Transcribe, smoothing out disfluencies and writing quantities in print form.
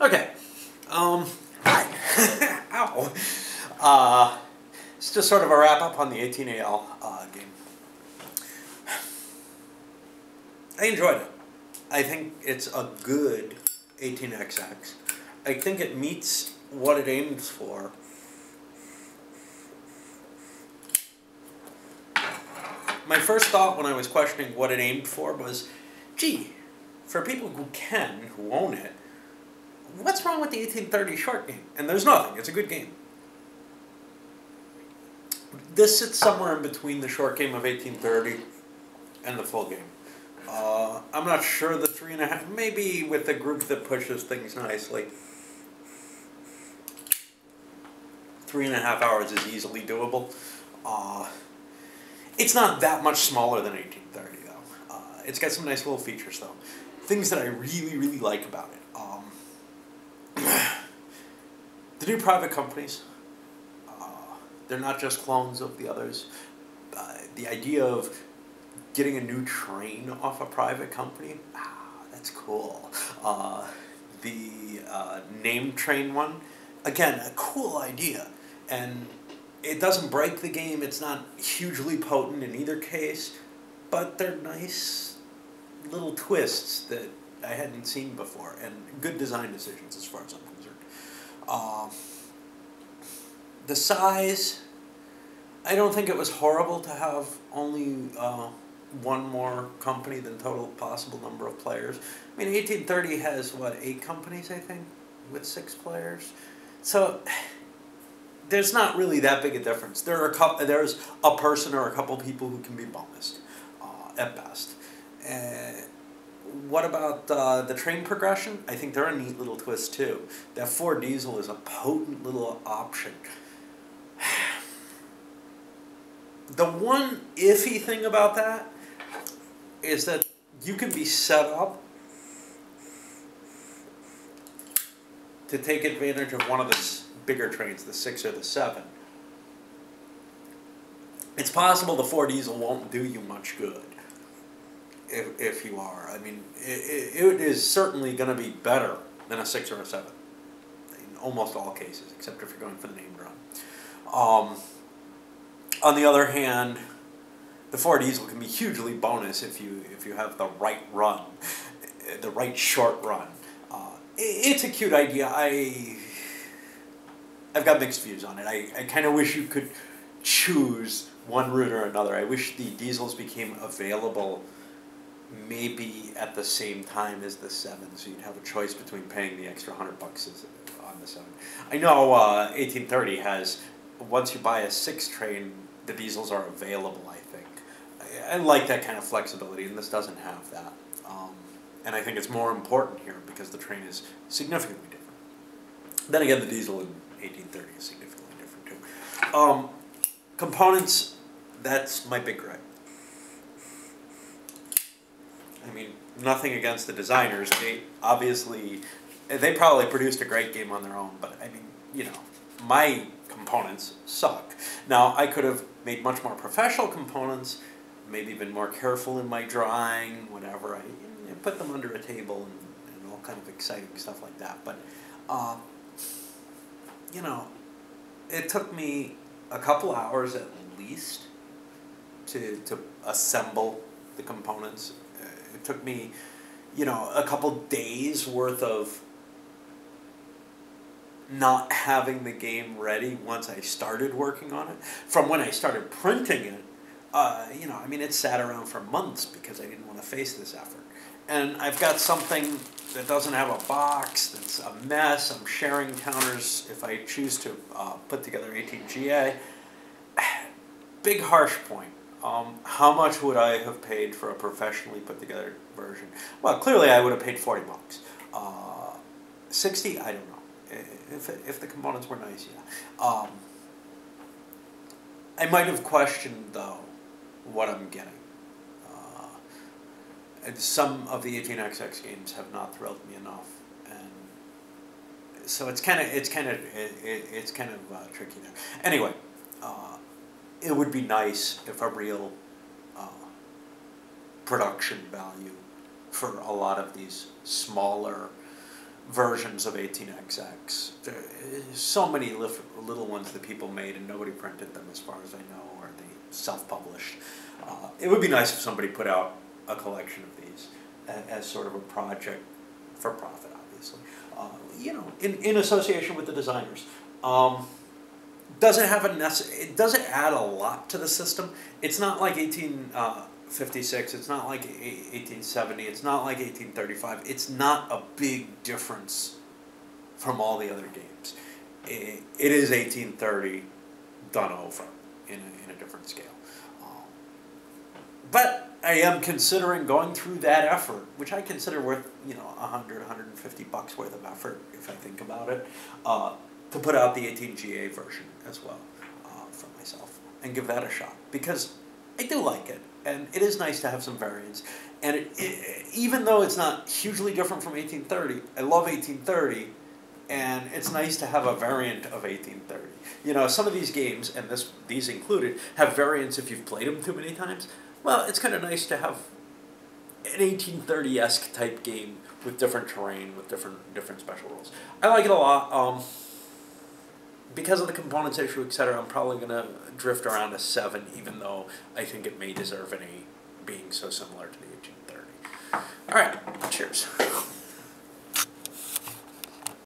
Okay. Hi. Ow. It's just sort of a wrap up on the 18AL game. I enjoyed it. I think it's a good 18XX. I think it meets what it aims for. My first thought when I was questioning what it aimed for was, gee, for people who own it, what's wrong with the 1830 short game? And there's nothing. It's a good game. This sits somewhere in between the short game of 1830 and the full game. I'm not sure the 3.5, maybe with a group that pushes things nicely. 3.5 hours is easily doable. It's not that much smaller than 1830 though. It's got some nice little features though. Things that I really, really like about it. The new private companies, they're not just clones of the others. The idea of getting a new train off a private company, that's cool. The named train one, again, a cool idea. And it doesn't break the game, it's not hugely potent in either case, but they're nice little twists that I hadn't seen before, and good design decisions as far as I'm concerned. The size, I don't think it was horrible to have only one more company than total possible number of players. I mean, 1830 has, what, 8 companies, I think, with 6 players? So there's not really that big a difference. There's a person or a couple people who can be bonused, at best. What about the train progression? I think they're a neat little twist too. That 4 diesel is a potent little option. The one iffy thing about that is that you can be set up to take advantage of one of the bigger trains, the 6 or the 7. It's possible the 4 diesel won't do you much good if you are. I mean, it is certainly going to be better than a 6 or a 7 in almost all cases, except if you're going for the named run. On the other hand, the 4 diesel can be hugely bonus if you have the right run, the right short run. It's a cute idea. I've got mixed views on it. I kind of wish you could choose one route or another. I wish the diesels became available maybe at the same time as the 7, so you'd have a choice between paying the extra $100 on the 7. I know 1830 has, once you buy a 6 train, the diesels are available, I think. I like that kind of flexibility, and this doesn't have that. And I think it's more important here because the train is significantly different. Then again, the diesel in 1830 is significantly different too. Components, that's my big gripe. I mean, nothing against the designers. They probably produced a great game on their own, but I mean, you know, my components suck. Now, I could have made much more professional components, maybe been more careful in my drawing, whatever. I put them under a table and all kind of exciting stuff like that. But, you know, it took me a couple hours at least to assemble the components. It took me, you know, a couple days worth of not having the game ready once I started working on it. From when I started printing it, you know, I mean, it sat around for months because I didn't want to face this effort. And I've got something that doesn't have a box, that's a mess. I'm sharing counters if I choose to put together 18GA. Big harsh point. How much would I have paid for a professionally put together version? Well, clearly I would have paid $40. 60? I don't know. If the components were nice, yeah. I might have questioned, though, what I'm getting. Some of the 18XX games have not thrilled me enough, and so it's kind of tricky there. Anyway, it would be nice if a real production value for a lot of these smaller versions of 18XX. There are so many little ones that people made and nobody printed them as far as I know, or they self-published. It would be nice if somebody put out a collection of these as sort of a project for profit, obviously. You know, in association with the designers. Doesn't have it doesn't add a lot to the system. It's not like 1856. It's not like 1870. It's not like 1835. It's not a big difference from all the other games. It is 1830 done over in a different scale. But I am considering going through that effort, which I consider worth, you know, $100, $150 worth of effort if I think about it, to put out the 18GA version as well for myself and give that a shot, because I do like it and it is nice to have some variants. And even though it's not hugely different from 1830, I love 1830, and it's nice to have a variant of 1830. You know, some of these games, and these included, have variants if you've played them too many times. Well, it's kind of nice to have an 1830-esque type game with different terrain, with different special rules. I like it a lot. Because of the components issue, etc., I'm probably going to drift around a 7, even though I think it may deserve an 8, being so similar to the 1830. All right, cheers.